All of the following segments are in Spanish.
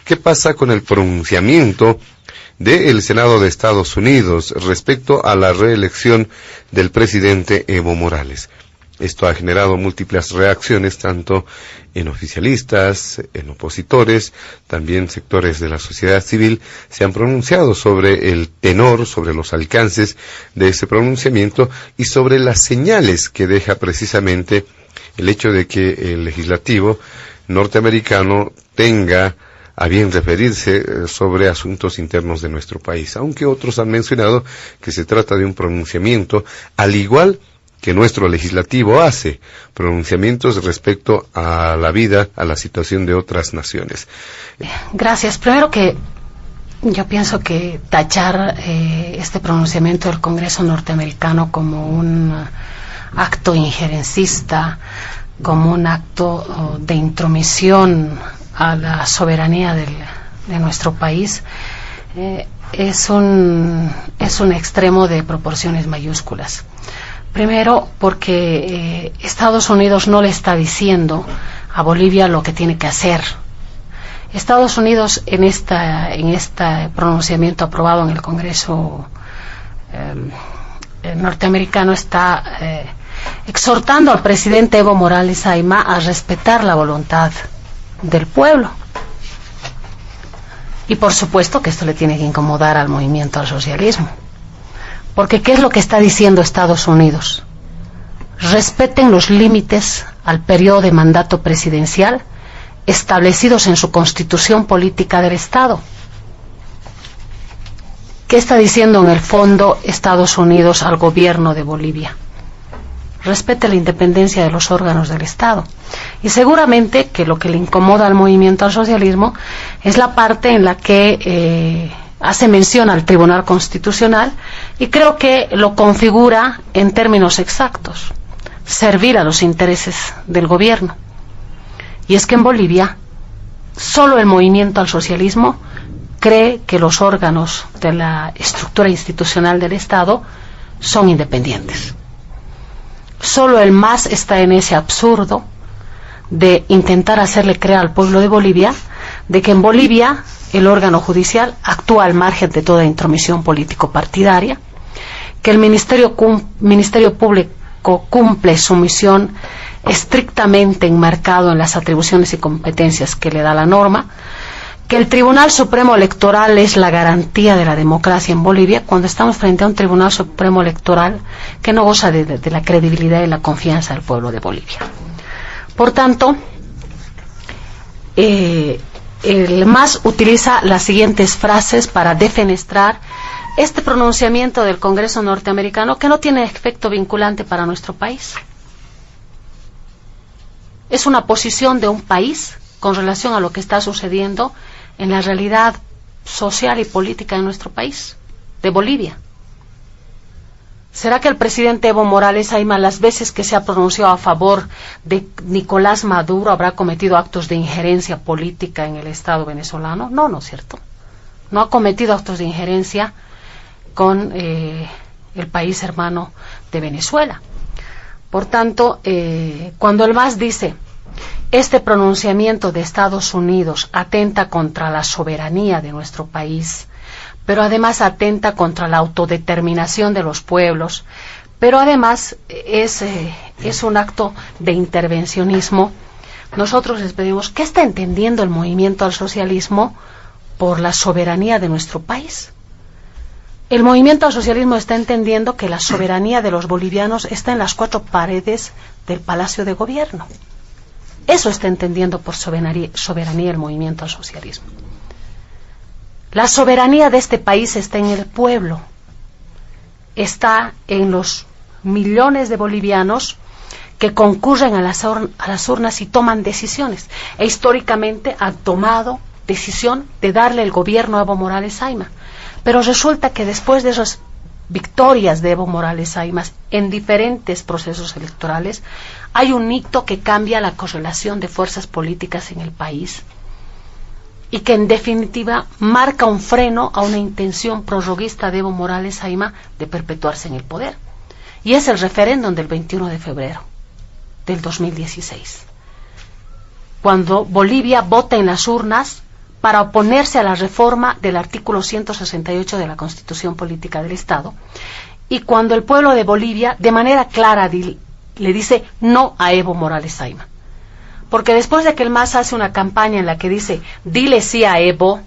¿Qué pasa con el pronunciamiento del Senado de Estados Unidos respecto a la reelección del presidente Evo Morales? Esto ha generado múltiples reacciones, tanto en oficialistas, en opositores, también sectores de la sociedad civil se han pronunciado sobre el tenor, sobre los alcances de ese pronunciamiento y sobre las señales que deja precisamente el hecho de que el legislativo norteamericano tenga a bien referirse sobre asuntos internos de nuestro país, aunque otros han mencionado que se trata de un pronunciamiento al igual que nuestro legislativo hace pronunciamientos respecto a la vida, a la situación de otras naciones. Gracias. Primero que yo pienso que tachar este pronunciamiento del Congreso norteamericano como un acto injerencista, como un acto de intromisión a la soberanía de nuestro país, es un extremo de proporciones mayúsculas. Primero, porque Estados Unidos no le está diciendo a Bolivia lo que tiene que hacer. Estados Unidos en este pronunciamiento aprobado en el Congreso norteamericano está exhortando al presidente Evo Morales Ayma a respetar la voluntad del pueblo. Y por supuesto que esto le tiene que incomodar al movimiento al socialismo. Porque ¿qué es lo que está diciendo Estados Unidos? Respeten los límites al periodo de mandato presidencial establecidos en su constitución política del Estado. ¿Qué está diciendo en el fondo Estados Unidos al gobierno de Bolivia? Respete la independencia de los órganos del Estado. Y seguramente que lo que le incomoda al movimiento al socialismo es la parte en la que hace mención al Tribunal Constitucional, y creo que lo configura en términos exactos: servir a los intereses del gobierno. Y es que en Bolivia solo el movimiento al socialismo cree que los órganos de la estructura institucional del Estado son independientes. Solo el MAS está en ese absurdo de intentar hacerle creer al pueblo de Bolivia de que en Bolivia el órgano judicial actúa al margen de toda intromisión político-partidaria, que el Ministerio Público cumple su misión estrictamente enmarcado en las atribuciones y competencias que le da la norma, que el Tribunal Supremo Electoral es la garantía de la democracia en Bolivia, cuando estamos frente a un Tribunal Supremo Electoral que no goza de la credibilidad y la confianza del pueblo de Bolivia. Por tanto, el MAS utiliza las siguientes frases para defenestrar este pronunciamiento del Congreso norteamericano, que no tiene efecto vinculante para nuestro país. Es una posición de un país con relación a lo que está sucediendo en la realidad social y política de nuestro país, de Bolivia. ¿Será que el presidente Evo Morales Ayma, las veces que se ha pronunciado a favor de Nicolás Maduro, habrá cometido actos de injerencia política en el Estado venezolano? No, ¿no es cierto? No ha cometido actos de injerencia con el país hermano de Venezuela. Por tanto, cuando el MAS dice: este pronunciamiento de Estados Unidos atenta contra la soberanía de nuestro país, pero además atenta contra la autodeterminación de los pueblos, pero además es un acto de intervencionismo, nosotros les pedimos: ¿qué está entendiendo el movimiento al socialismo por la soberanía de nuestro país? El movimiento al socialismo está entendiendo que la soberanía de los bolivianos está en las cuatro paredes del Palacio de Gobierno. Eso está entendiendo por soberanía el movimiento al socialismo. La soberanía de este país está en el pueblo, está en los millones de bolivianos que concurren a las urnas y toman decisiones, e históricamente han tomado decisión de darle el gobierno a Evo Morales Ayma. Pero resulta que después de esas victorias de Evo Morales Ayma en diferentes procesos electorales, hay un hito que cambia la correlación de fuerzas políticas en el país y que en definitiva marca un freno a una intención prorroguista de Evo Morales Ayma de perpetuarse en el poder. Y es el referéndum del 21 de febrero del 2016, cuando Bolivia vota en las urnas para oponerse a la reforma del artículo 168 de la Constitución Política del Estado, y cuando el pueblo de Bolivia de manera clara le dice no a Evo Morales Ayma. Porque después de que el MAS hace una campaña en la que dice dile sí a Evo,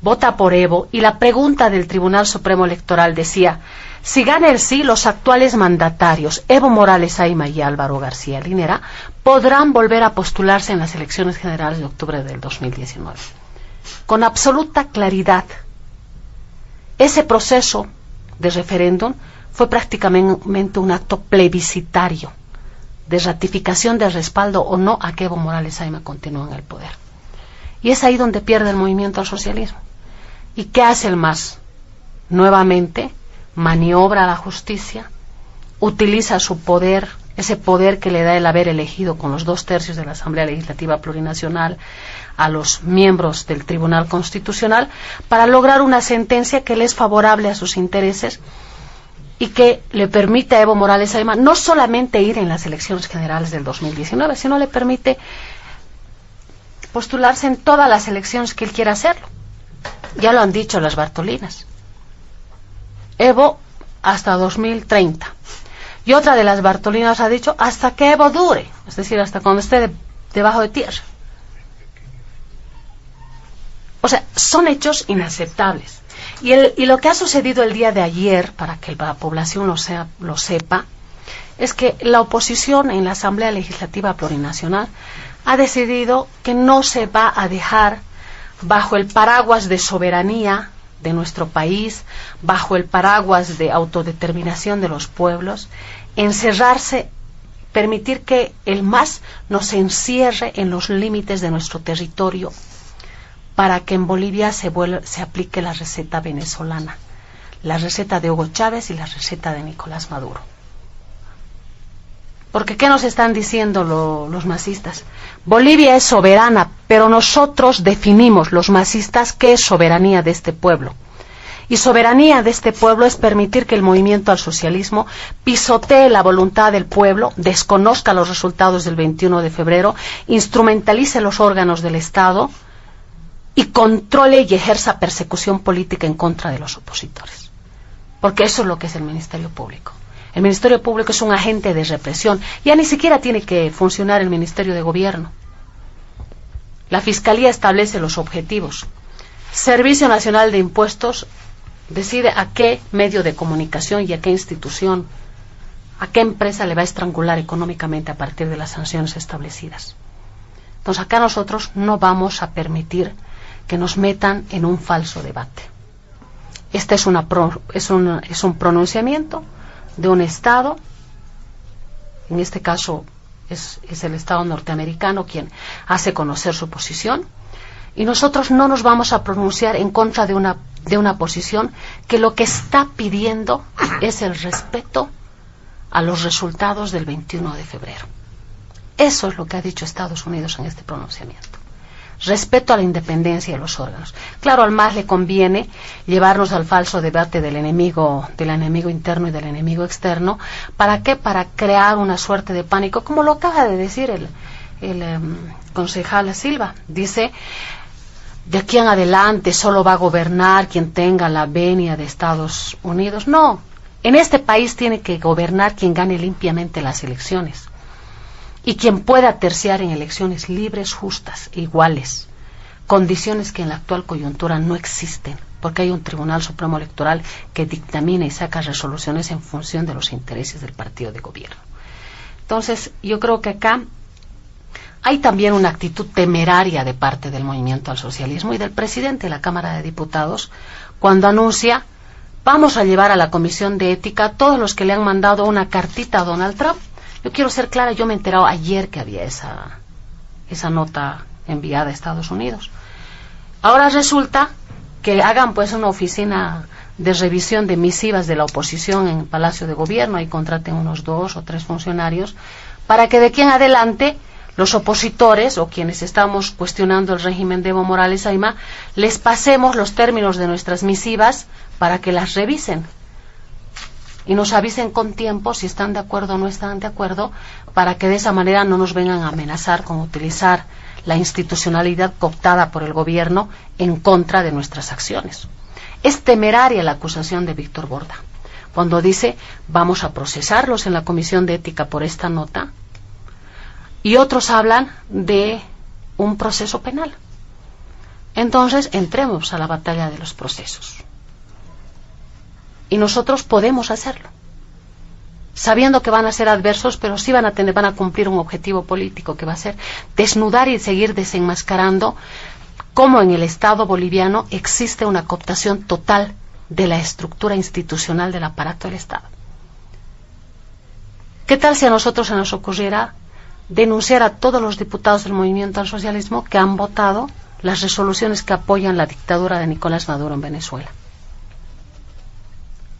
vota por Evo, y la pregunta del Tribunal Supremo Electoral decía, si gana el sí, los actuales mandatarios, Evo Morales Ayma y Álvaro García Linera, podrán volver a postularse en las elecciones generales de octubre del 2019. Con absoluta claridad, ese proceso de referéndum fue prácticamente un acto plebiscitario de ratificación del respaldo o no a que Evo Morales Ayma continúe en el poder. Y es ahí donde pierde el movimiento al socialismo. ¿Y qué hace el MAS? Nuevamente maniobra a la justicia, utiliza su poder, ese poder que le da el haber elegido con los 2/3 de la Asamblea Legislativa Plurinacional a los miembros del Tribunal Constitucional, para lograr una sentencia que le es favorable a sus intereses y que le permite a Evo Morales Ayma no solamente ir en las elecciones generales del 2019, sino le permite postularse en todas las elecciones que él quiera hacerlo. Ya lo han dicho las Bartolinas. Evo hasta 2030. Y otra de las Bartolinas ha dicho hasta que Evo dure, es decir, hasta cuando esté debajo de tierra. O sea, son hechos inaceptables. Y lo que ha sucedido el día de ayer, para que la población lo sepa, es que la oposición en la Asamblea Legislativa Plurinacional ha decidido que no se va a dejar, bajo el paraguas de soberanía de nuestro país, bajo el paraguas de autodeterminación de los pueblos, encerrarse, permitir que el MAS nos encierre en los límites de nuestro territorio, para que en Bolivia se aplique la receta venezolana, la receta de Hugo Chávez y la receta de Nicolás Maduro. Porque ¿qué nos están diciendo los masistas? Bolivia es soberana, pero nosotros definimos, los masistas, qué es soberanía de este pueblo. Y soberanía de este pueblo es permitir que el movimiento al socialismo pisotee la voluntad del pueblo, desconozca los resultados del 21 de febrero, instrumentalice los órganos del Estado y controle y ejerza persecución política en contra de los opositores. Porque eso es lo que es el Ministerio Público. El Ministerio Público es un agente de represión. Ya ni siquiera tiene que funcionar el Ministerio de Gobierno. La Fiscalía establece los objetivos. Servicio Nacional de Impuestos decide a qué medio de comunicación y a qué institución, a qué empresa le va a estrangular económicamente a partir de las sanciones establecidas. Entonces acá nosotros no vamos a permitir que nos metan en un falso debate. Este es un pronunciamiento de un Estado, en este caso es el Estado norteamericano quien hace conocer su posición, y nosotros no nos vamos a pronunciar en contra de una posición que lo que está pidiendo es el respeto a los resultados del 21 de febrero. Eso es lo que ha dicho Estados Unidos en este pronunciamiento. Respeto a la independencia de los órganos. Claro, al MAS le conviene llevarnos al falso debate del enemigo interno y del enemigo externo. ¿Para qué? Para crear una suerte de pánico, como lo acaba de decir el concejal Silva. Dice, de aquí en adelante solo va a gobernar quien tenga la venia de Estados Unidos. No, en este país tiene que gobernar quien gane limpiamente las elecciones. Y quien pueda terciar en elecciones libres, justas, iguales, condiciones que en la actual coyuntura no existen, porque hay un Tribunal Supremo Electoral que dictamina y saca resoluciones en función de los intereses del partido de gobierno. Entonces, yo creo que acá hay también una actitud temeraria de parte del movimiento al socialismo y del presidente de la Cámara de Diputados, cuando anuncia, vamos a llevar a la Comisión de Ética a todos los que le han mandado una cartita a Donald Trump. Yo quiero ser clara, yo me he enterado ayer que había esa nota enviada a Estados Unidos. Ahora resulta que hagan pues una oficina de revisión de misivas de la oposición en el Palacio de Gobierno y contraten unos 2 o 3 funcionarios para que de aquí en adelante los opositores o quienes estamos cuestionando el régimen de Evo Morales Ayma les pasemos los términos de nuestras misivas para que las revisen y nos avisen con tiempo si están de acuerdo o no están de acuerdo, para que de esa manera no nos vengan a amenazar con utilizar la institucionalidad cooptada por el gobierno en contra de nuestras acciones. Es temeraria la acusación de Víctor Borda cuando dice vamos a procesarlos en la Comisión de Ética por esta nota, y otros hablan de un proceso penal. Entonces entremos a la batalla de los procesos, y nosotros podemos hacerlo sabiendo que van a ser adversos, pero sí van a cumplir un objetivo político, que va a ser desnudar y seguir desenmascarando cómo en el Estado boliviano existe una cooptación total de la estructura institucional del aparato del Estado. ¿Qué tal si a nosotros se nos ocurriera denunciar a todos los diputados del movimiento al socialismo que han votado las resoluciones que apoyan la dictadura de Nicolás Maduro en Venezuela?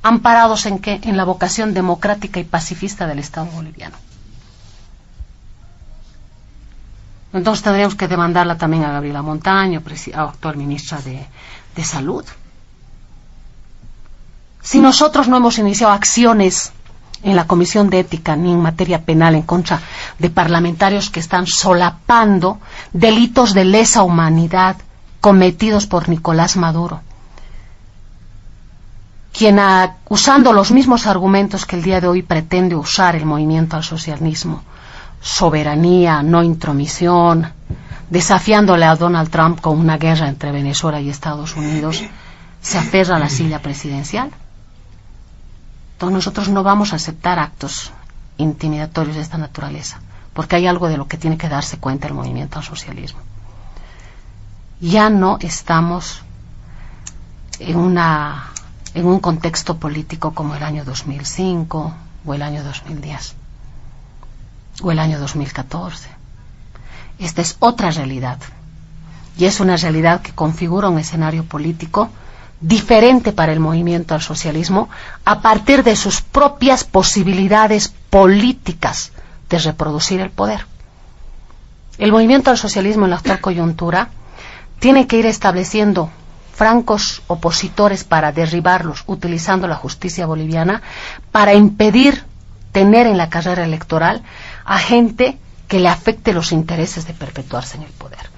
¿Amparados en qué? En la vocación democrática y pacifista del Estado boliviano. Entonces tendríamos que demandarla también a Gabriela Montaño, actual ministra de Salud. Si nosotros no hemos iniciado acciones en la Comisión de Ética ni en materia penal en contra de parlamentarios que están solapando delitos de lesa humanidad cometidos por Nicolás Maduro, quien usando los mismos argumentos que el día de hoy pretende usar el movimiento al socialismo, soberanía, no intromisión, desafiándole a Donald Trump con una guerra entre Venezuela y Estados Unidos, se aferra a la silla presidencial. Entonces nosotros no vamos a aceptar actos intimidatorios de esta naturaleza, porque hay algo de lo que tiene que darse cuenta el movimiento al socialismo. Ya no estamos en un contexto político como el año 2005 o el año 2010 o el año 2014. Esta es otra realidad, y es una realidad que configura un escenario político diferente para el movimiento al socialismo a partir de sus propias posibilidades políticas de reproducir el poder. El movimiento al socialismo en la actual coyuntura tiene que ir estableciendo francos opositores para derribarlos, utilizando la justicia boliviana para impedir tener en la carrera electoral a gente que le afecte los intereses de perpetuarse en el poder.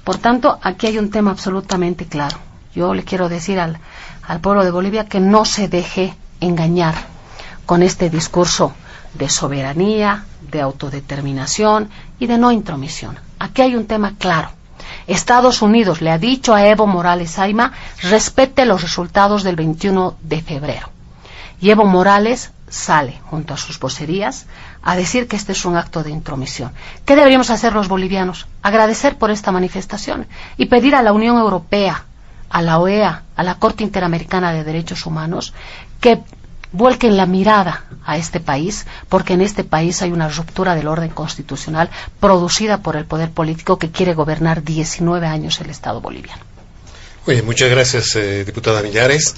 Por tanto, aquí hay un tema absolutamente claro. Yo le quiero decir al pueblo de Bolivia que no se deje engañar con este discurso de soberanía, de autodeterminación y de no intromisión. Aquí hay un tema claro. Estados Unidos le ha dicho a Evo Morales Ayma, respete los resultados del 21 de febrero. Y Evo Morales sale, junto a sus vocerías, a decir que este es un acto de intromisión. ¿Qué deberíamos hacer los bolivianos? Agradecer por esta manifestación y pedir a la Unión Europea, a la OEA, a la Corte Interamericana de Derechos Humanos, que vuelquen la mirada a este país, porque en este país hay una ruptura del orden constitucional producida por el poder político que quiere gobernar 19 años el Estado boliviano. Oye, muchas gracias, diputada Millares.